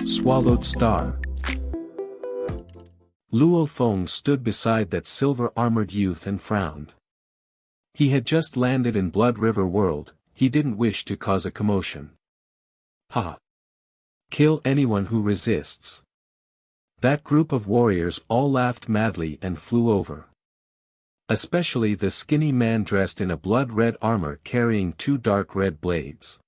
Swallowed star. Luo Feng stood beside that silver-armored youth and frowned. He had just landed in Blood River World, he didn't wish to cause a commotion. Ha! Kill anyone who resists. That group of warriors all laughed madly and flew over. Especially the skinny man dressed in a blood-red armor carrying two dark red blades.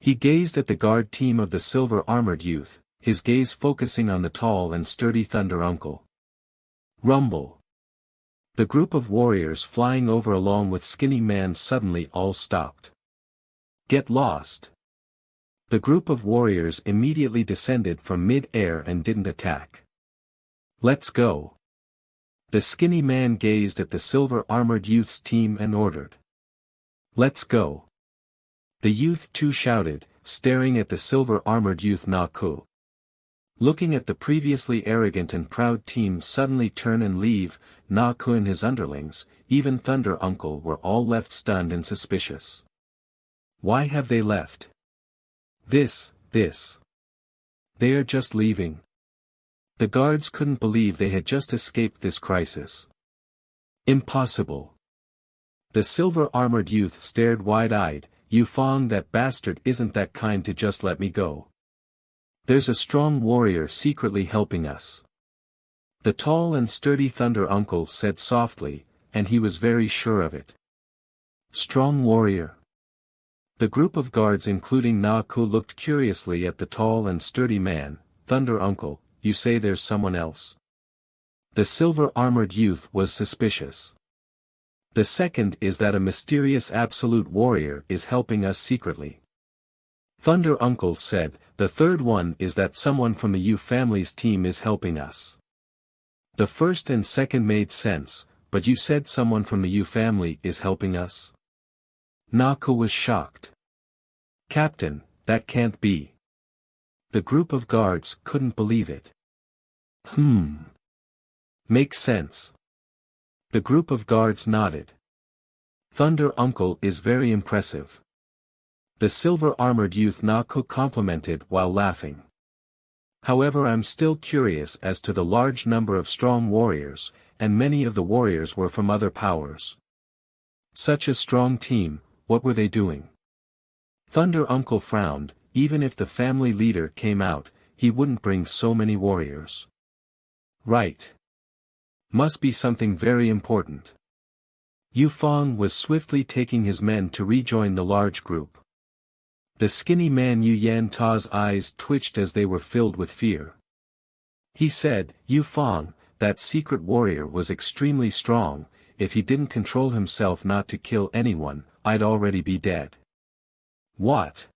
He gazed at the guard team of the silver-armored youth, his gaze focusing on the tall and sturdy Thunder Uncle. Rumble. The group of warriors flying over along with skinny man suddenly all stopped. Get lost. The group of warriors immediately descended from mid-air and didn't attack. Let's go. The skinny man gazed at the silver-armored youth's team and ordered. Let's go. The youth too shouted, staring at the silver-armored youth Na-Ku. Looking at the previously arrogant and proud team suddenly turn and leave, Na-Ku and his underlings, even Thunder Uncle were all left stunned and suspicious. Why have they left? This. They are just leaving. The guards couldn't believe they had just escaped this crisis. Impossible. The silver-armored youth stared wide-eyed. Yu Feng, that bastard isn't that kind to just let me go. There's a strong warrior secretly helping us. The tall and sturdy Thunder Uncle said softly, and he was very sure of it. Strong warrior. The group of guards including Na-Ku looked curiously at the tall and sturdy man. Thunder Uncle, you say there's someone else? The silver-armored youth was suspicious. The second is that a mysterious absolute warrior is helping us secretly. Thunder Uncle said, the third one is that someone from the Yu family's team is helping us. The first and second made sense, but you said someone from the Yu family is helping us? Na-Ku was shocked. Captain, that can't be. The group of guards couldn't believe it. Makes sense. The group of guards nodded. Thunder Uncle is very impressive. The silver-armored youth Na-Ku complimented while laughing. However, I'm still curious as to the large number of strong warriors, and many of the warriors were from other powers. Such a strong team, what were they doing? Thunder Uncle frowned. Even if the family leader came out, he wouldn't bring so many warriors. Right. Must be something very important. Yu Feng was swiftly taking his men to rejoin the large group. The skinny man Yu Yan Ta's eyes twitched as they were filled with fear. He said, Yu Feng, that secret warrior was extremely strong. If he didn't control himself not to kill anyone, I'd already be dead. What?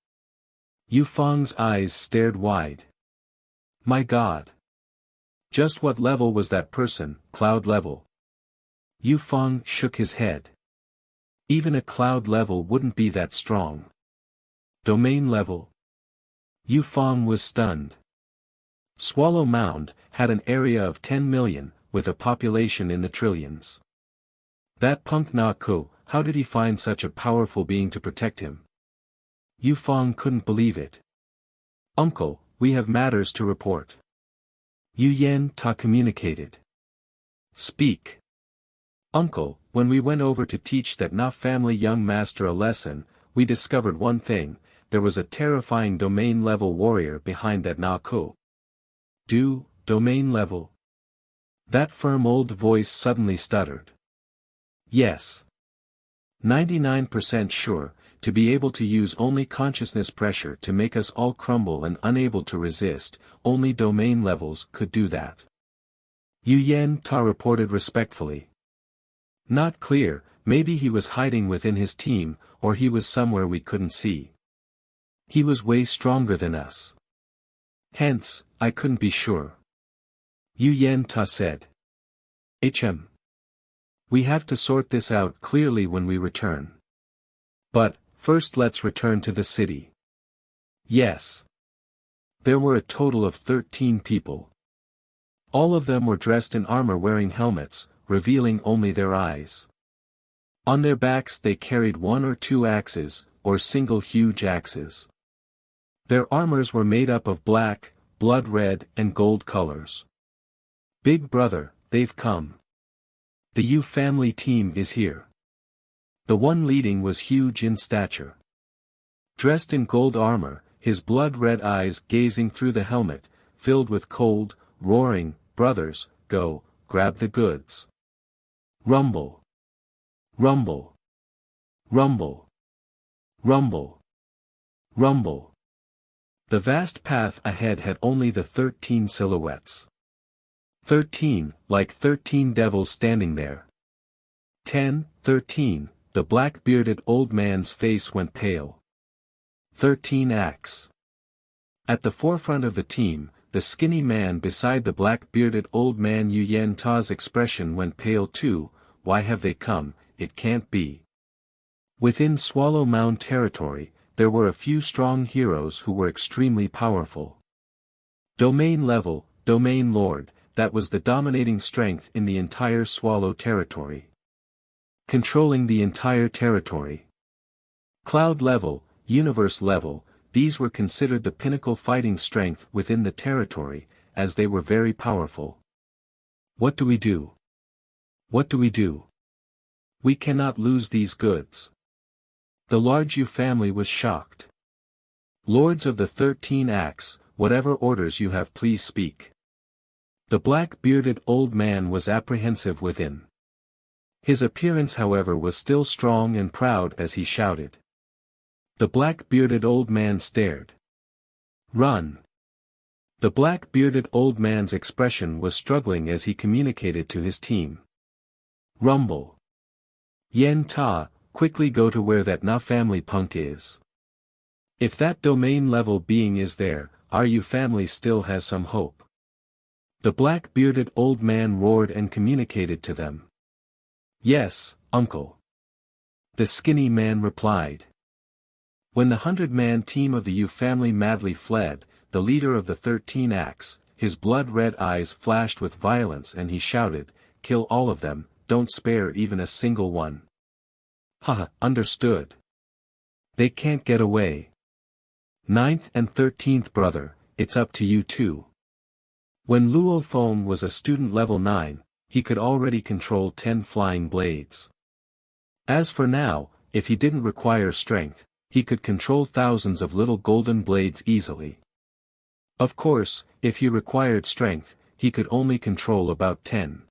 Yu Feng's eyes stared wide. My God. Just what level was that person? Cloud level. Yu Feng shook his head. Even a cloud level wouldn't be that strong. Domain level. Yu Feng was stunned. Swallow Mound had an area of 10 million, with a population in the trillions. That punk Na-Ku, how did he find such a powerful being to protect him? Yu Feng couldn't believe it. Uncle, we have matters to report. Yu Yan Ta communicated. Speak. Uncle, when we went over to teach that Na family young master a lesson, we discovered one thing, there was a terrifying domain-level warrior behind that Na-Ku. Domain level? That firm old voice suddenly stuttered. Yes. 99% sure, to be able to use only consciousness pressure to make us all crumble and unable to resist, only domain levels could do that. Yu Yan Ta reported respectfully. Not clear, maybe he was hiding within his team, or he was somewhere we couldn't see. He was way stronger than us. Hence, I couldn't be sure. Yu Yan Ta said. We have to sort this out clearly when we return. But, first let's return to the city. Yes. There were a total of 13 people. All of them were dressed in armor wearing helmets, revealing only their eyes. On their backs they carried one or two axes, or single huge axes. Their armors were made up of black, blood red and gold colors. Big brother, they've come. The Yu family team is here. The one leading was huge in stature. Dressed in gold armor, his blood-red eyes gazing through the helmet, filled with cold, roaring, brothers, go, grab the goods. Rumble. Rumble. Rumble. Rumble. Rumble. The vast path ahead had only the 13 silhouettes. 13, like 13 devils standing there. 10, 13, the black-bearded old man's face went pale. 13 acts. At the forefront of the team, the skinny man beside the black-bearded old man Yu Yan Ta's expression went pale too. Why have they come? It can't be. Within Swallow Mound territory, there were a few strong heroes who were extremely powerful. Domain level, domain lord, that was the dominating strength in the entire Swallow territory. Controlling the entire territory. Cloud level, universe level, these were considered the pinnacle fighting strength within the territory, as they were very powerful. What do we do? What do we do? We cannot lose these goods. The large Yu family was shocked. Lords of the 13 acts, whatever orders you have, please speak. The black-bearded old man was apprehensive within. His appearance, however, was still strong and proud as he shouted. The black-bearded old man stared. Run. The black-bearded old man's expression was struggling as he communicated to his team. Rumble. Yan Ta, quickly go to where that Na family punk is. If that domain-level being is there, our Yu family still has some hope. The black-bearded old man roared and communicated to them. Yes, uncle. The skinny man replied. When the 100-man team of the Yu family madly fled, the leader of the 13 acts, his blood-red eyes flashed with violence and he shouted, kill all of them, don't spare even a single one. Haha, understood. They can't get away. 9th and 13th brother, it's up to you too. When Luo Feng was a student level 9, he could already control 10 flying blades. As for now, if he didn't require strength, he could control thousands of little golden blades easily. Of course, if he required strength, he could only control about 10.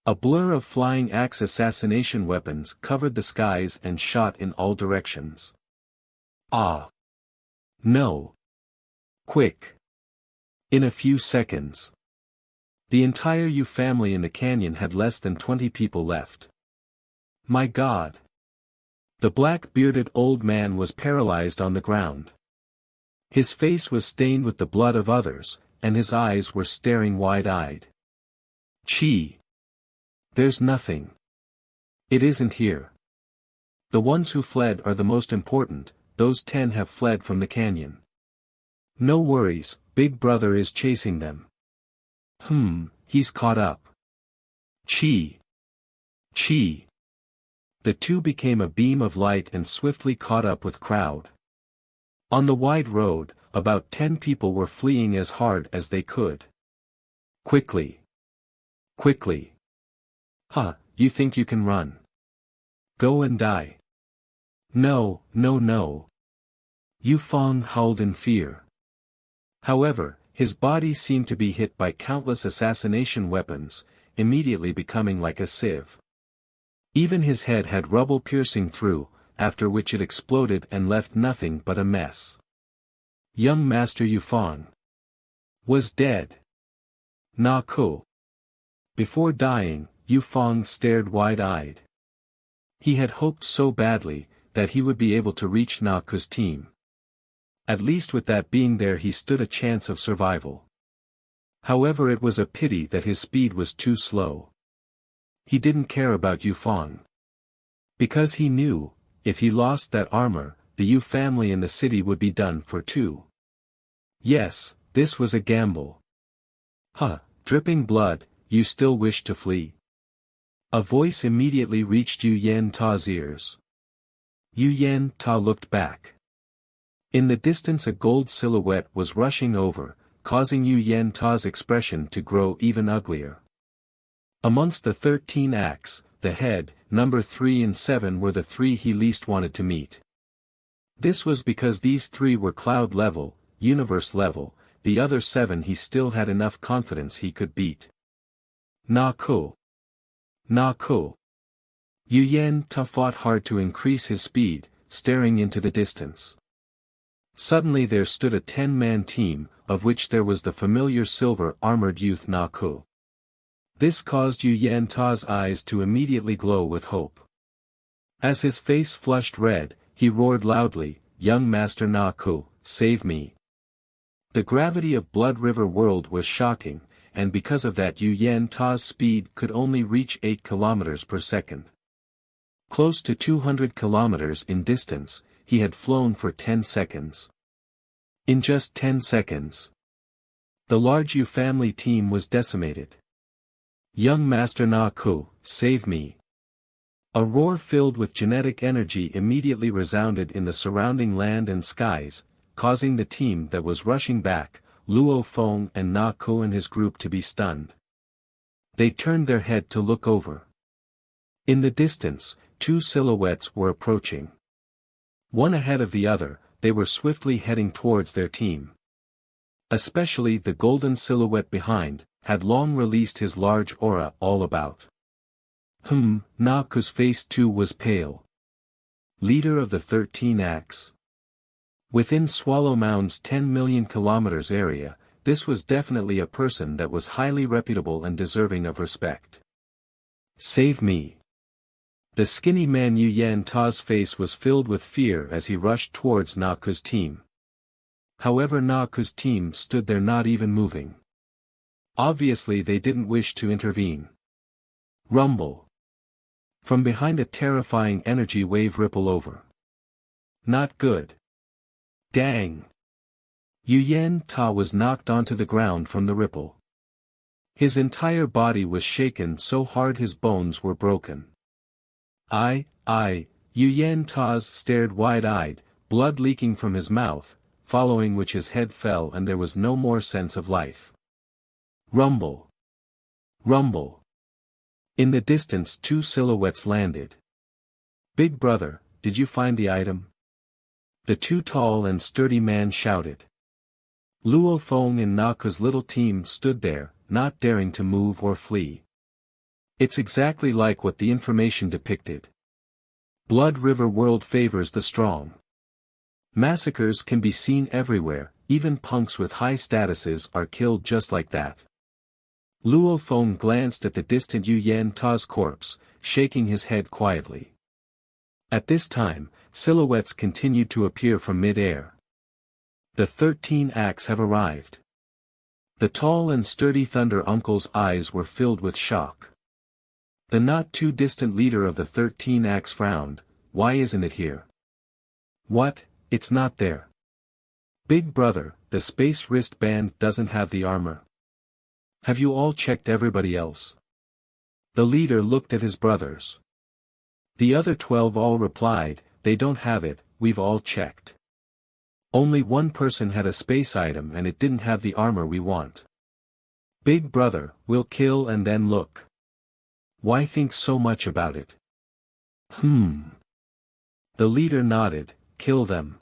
A blur of flying axe assassination weapons covered the skies and shot in all directions. Ah! No! Quick! In a few seconds. The entire Yu family in the canyon had less than 20 people left. My God! The black-bearded old man was paralyzed on the ground. His face was stained with the blood of others, and his eyes were staring wide-eyed. Chi! There's nothing. It isn't here. The ones who fled are the most important, those 10 have fled from the canyon. No worries, Big Brother is chasing them. He's caught up. Chi! Chi! The two became a beam of light and swiftly caught up with crowd. On the wide road, about 10 people were fleeing as hard as they could. Quickly! Quickly! You think you can run? Go and die. No, no, no. Yu Feng howled in fear. However, his body seemed to be hit by countless assassination weapons, immediately becoming like a sieve. Even his head had rubble piercing through, after which it exploded and left nothing but a mess. Young Master Yu Feng was dead. Na Ku. Before dying, Yu Feng stared wide-eyed. He had hoped so badly, that he would be able to reach Na Ku's team. At least with that being there he stood a chance of survival. However, it was a pity that his speed was too slow. He didn't care about Yu Feng. Because he knew, if he lost that armor, the Yu family in the city would be done for too. Yes, this was a gamble. Dripping blood, you still wish to flee? A voice immediately reached Yu Yan Ta's ears. Yu Yan Ta looked back. In the distance a gold silhouette was rushing over, causing Yu Yan Ta's expression to grow even uglier. Amongst the 13 acts, the head, number 3 and 7 were the 3 he least wanted to meet. This was because these 3 were cloud level, universe level, the other 7 he still had enough confidence he could beat. Na Ko. Na Ko. Yu Yan Ta fought hard to increase his speed, staring into the distance. Suddenly there stood a 10-man team, of which there was the familiar silver-armored youth Na Ko. This caused Yu Yan Ta's eyes to immediately glow with hope. As his face flushed red, he roared loudly, "Young Master Na Ko, save me." The gravity of Blood River World was shocking, and because of that Yu Yan Ta's speed could only reach 8 kilometers per second. Close to 200 kilometers in distance, he had flown for 10 seconds. In just 10 seconds, the large Yu family team was decimated. "Young Master Na Ko, save me." A roar filled with genetic energy immediately resounded in the surrounding land and skies, causing the team that was rushing back, Luo Feng and Na Ko and his group to be stunned. They turned their head to look over. In the distance, 2 silhouettes were approaching. One ahead of the other, they were swiftly heading towards their team. Especially the golden silhouette behind, had long released his large aura all about. Na Ko's face too was pale. Leader of the 13 acts. Within Swallow Mound's 10 million kilometers area, this was definitely a person that was highly reputable and deserving of respect. "Save me." The skinny man Yu Yan Ta's face was filled with fear as he rushed towards Na Ko's team. However, Na Ko's team stood there not even moving. Obviously they didn't wish to intervene. Rumble. From behind a terrifying energy wave ripple over. Not good. Dang. Yu Yan Ta was knocked onto the ground from the ripple. His entire body was shaken so hard his bones were broken. Yu Yan Ta stared wide-eyed, blood leaking from his mouth, following which his head fell and there was no more sense of life. Rumble. Rumble. In the distance 2 silhouettes landed. "Big brother, did you find the item?" The 2 tall and sturdy men shouted. Luo Feng and Na Ko's little team stood there, not daring to move or flee. It's exactly like what the information depicted. Blood River World favors the strong. Massacres can be seen everywhere, even punks with high statuses are killed just like that. Luo Feng glanced at the distant Yu Yan Ta's corpse, shaking his head quietly. At this time, silhouettes continued to appear from mid-air. The 13 acts have arrived. The tall and sturdy Thunder Uncle's eyes were filled with shock. The not too distant leader of the 13 acts frowned. "Why isn't it here?" "What, it's not there." "Big brother, the space wristband doesn't have the armor." "Have you all checked everybody else?" The leader looked at his brothers. The other 12 all replied, "They don't have it, we've all checked. Only one person had a space item and it didn't have the armor we want." "Big brother, we'll kill and then look." "Why think so much about it?" The leader nodded, "Kill them.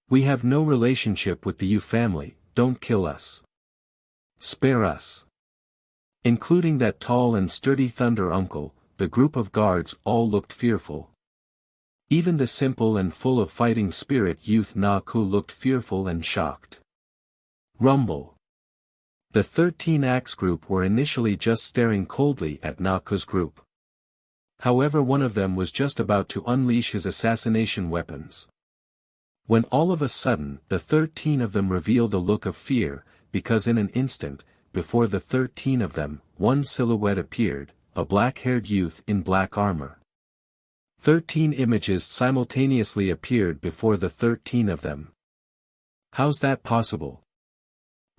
We have no relationship with the Yu family, don't kill us. Spare us." Including that tall and sturdy Thunder Uncle, the group of guards all looked fearful. Even the simple and full of fighting spirit youth Na Ko looked fearful and shocked. Rumble. The 13 Axe group were initially just staring coldly at Na Ko's group. However, one of them was just about to unleash his assassination weapons. When all of a sudden the 13 of them revealed a look of fear, because in an instant, before the 13 of them, one silhouette appeared, a black-haired youth in black armor. 13 images simultaneously appeared before the 13 of them. How's that possible?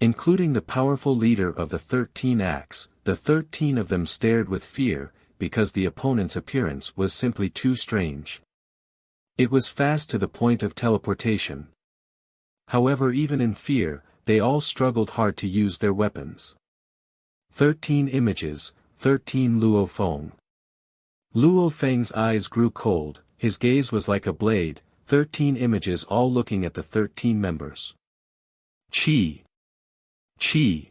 Including the powerful leader of the 13 Axe, the 13 of them stared with fear, because the opponent's appearance was simply too strange. It was fast to the point of teleportation. However, even in fear, they all struggled hard to use their weapons. 13 images, 13 Luo Feng. Luo Feng's eyes grew cold, his gaze was like a blade, 13 images all looking at the 13 members. Qi. Qi.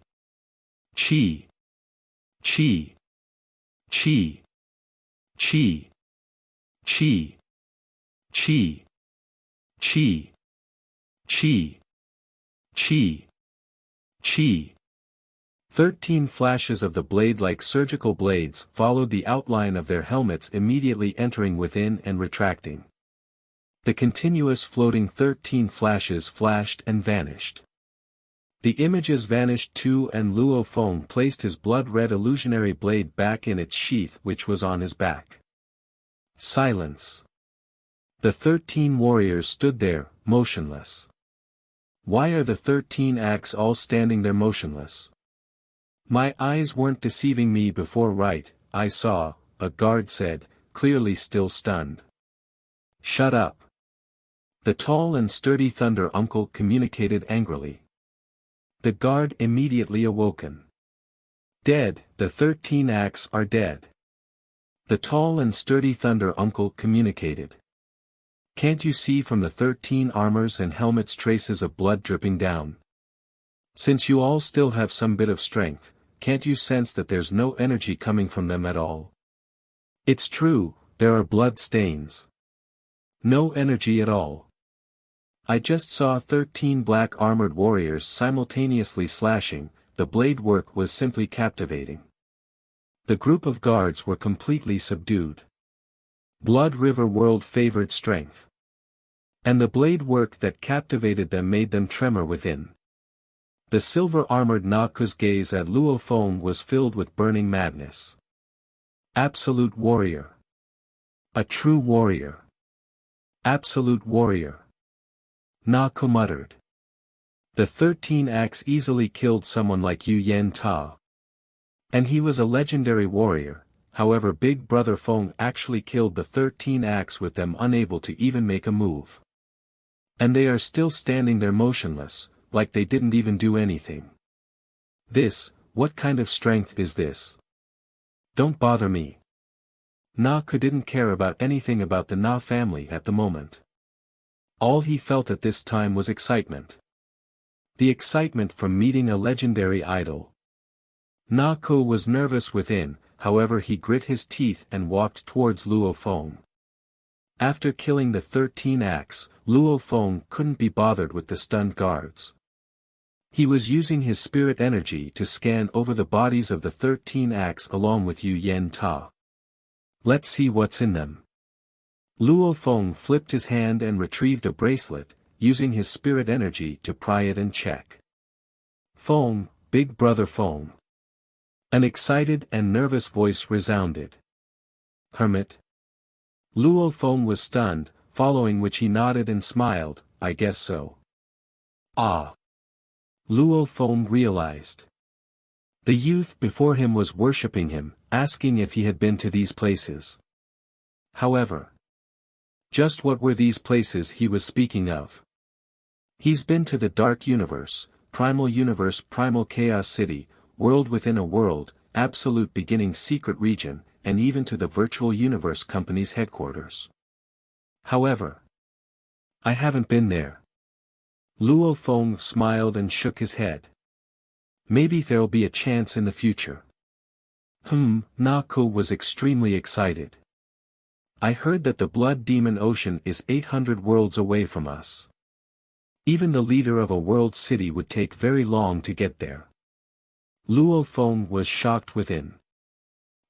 Qi. Qi. Qi. Qi. Qi. Qi. Qi. Qi. Qi. Qi. 13 flashes of the blade like surgical blades followed the outline of their helmets immediately entering within and retracting. The continuous floating 13 flashes flashed and vanished. The images vanished too and Luo Feng placed his blood-red illusionary blade back in its sheath which was on his back. Silence. The 13 warriors stood there, motionless. Why are the 13 acts all standing there motionless? My eyes weren't deceiving me before, right? I saw, a guard said, clearly still stunned. Shut up. The tall and sturdy Thunder Uncle communicated angrily. The guard immediately awoken. Dead, the 13 acts are dead. The tall and sturdy Thunder Uncle communicated. Can't you see from the 13 armors and helmets traces of blood dripping down? Since you all still have some bit of strength, can't you sense that there's no energy coming from them at all? It's true, there are blood stains. No energy at all. I just saw 13 black armored warriors simultaneously slashing, the blade work was simply captivating. The group of guards were completely subdued. Blood River World favored strength. And the blade work that captivated them made them tremor within. The silver-armored Naku's gaze at Luo Feng was filled with burning madness. Absolute warrior. A true warrior. Absolute warrior. Naku muttered. The 13 acts easily killed someone like Yu Yen Ta. And he was a legendary warrior, however Big Brother Feng actually killed the 13 acts with them unable to even make a move. And they are still standing there motionless, like they didn't even do anything. What kind of strength is this? Don't bother me. Naku didn't care about anything about the Na family at the moment. All he felt at this time was excitement. The excitement from meeting a legendary idol. Naku was nervous within, however he grit his teeth and walked towards Luo Feng. After killing the 13 acts, Luo Feng couldn't be bothered with the stunned guards. He was using his spirit energy to scan over the bodies of the 13 acts along with Yu Yen Ta. Let's see what's in them. Luo Feng flipped his hand and retrieved a bracelet, using his spirit energy to pry it and check. Feng, Big Brother Feng. An excited and nervous voice resounded. Hermit. Luo Feng was stunned, following which he nodded and smiled, I guess so. Ah. Luo Feng realized. The youth before him was worshipping him, asking if he had been to these places. However, just what were these places he was speaking of? He's been to the Dark Universe, Primal Chaos City, World Within a World, Absolute Beginning Secret Region, and even to the Virtual Universe Company's headquarters. However, I haven't been there. Luo Feng smiled and shook his head. Maybe there'll be a chance in the future. Naku was extremely excited. I heard that the Blood Demon Ocean is 800 worlds away from us. Even the leader of a world city would take very long to get there. Luo Feng was shocked within.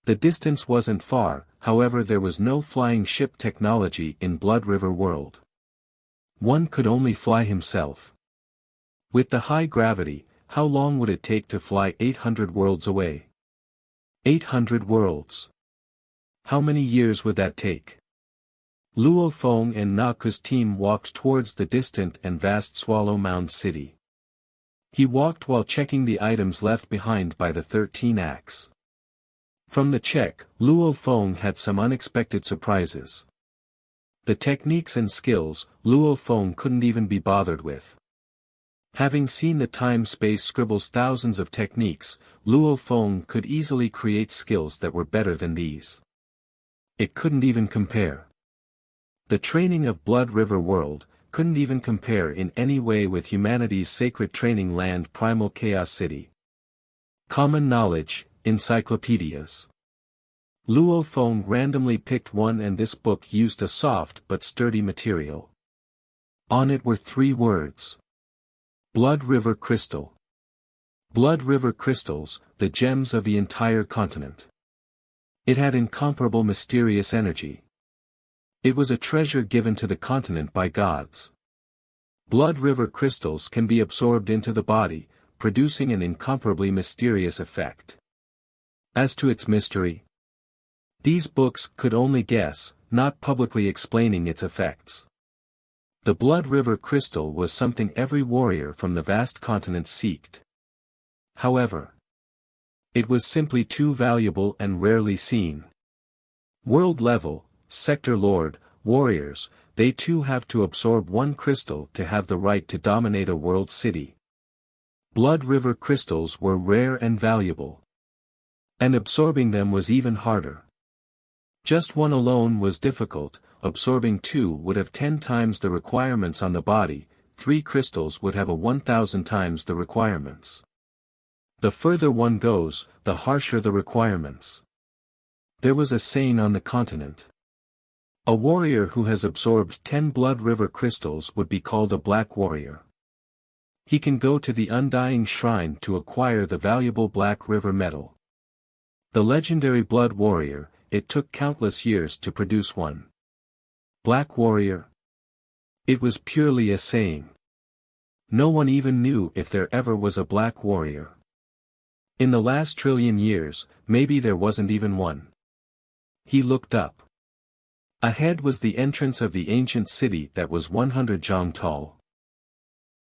The distance wasn't far, however there was no flying ship technology in Blood River World. One could only fly himself. With the high gravity, how long would it take to fly 800 worlds away? 800 worlds. How many years would that take? Luo Feng and Naku's team walked towards the distant and vast Swallow Mound City. He walked while checking the items left behind by the 13 acts. From the check, Luo Feng had some unexpected surprises. The techniques and skills, Luo Feng couldn't even be bothered with. Having seen the time-space scribbles thousands of techniques, Luo Feng could easily create skills that were better than these. It couldn't even compare. The training of Blood River World couldn't even compare in any way with humanity's sacred training land Primal Chaos City. Common knowledge, encyclopedias. Luo Feng randomly picked one, and this book used a soft but sturdy material. On it were 3 words. Blood River Crystal. Blood River crystals, the gems of the entire continent. It had incomparable mysterious energy. It was a treasure given to the continent by gods. Blood River crystals can be absorbed into the body, producing an incomparably mysterious effect. As to its mystery, these books could only guess, not publicly explaining its effects. The Blood River crystal was something every warrior from the vast continent sought. However, it was simply too valuable and rarely seen. World level, sector lord, warriors, they too have to absorb one crystal to have the right to dominate a world city. Blood River crystals were rare and valuable. And absorbing them was even harder. Just one alone was difficult, absorbing 2 would have 10 times the requirements on the body, 3 crystals would have 1,000 times the requirements. The further one goes, the harsher the requirements. There was a saying on the continent. A warrior who has absorbed 10 Blood River crystals would be called a Black Warrior. He can go to the Undying Shrine to acquire the valuable Black River metal. The legendary Blood Warrior, it took countless years to produce one. Black Warrior? It was purely a saying. No one even knew if there ever was a Black Warrior. In the last trillion years, maybe there wasn't even one. He looked up. Ahead was the entrance of the ancient city that was 100 zhang tall.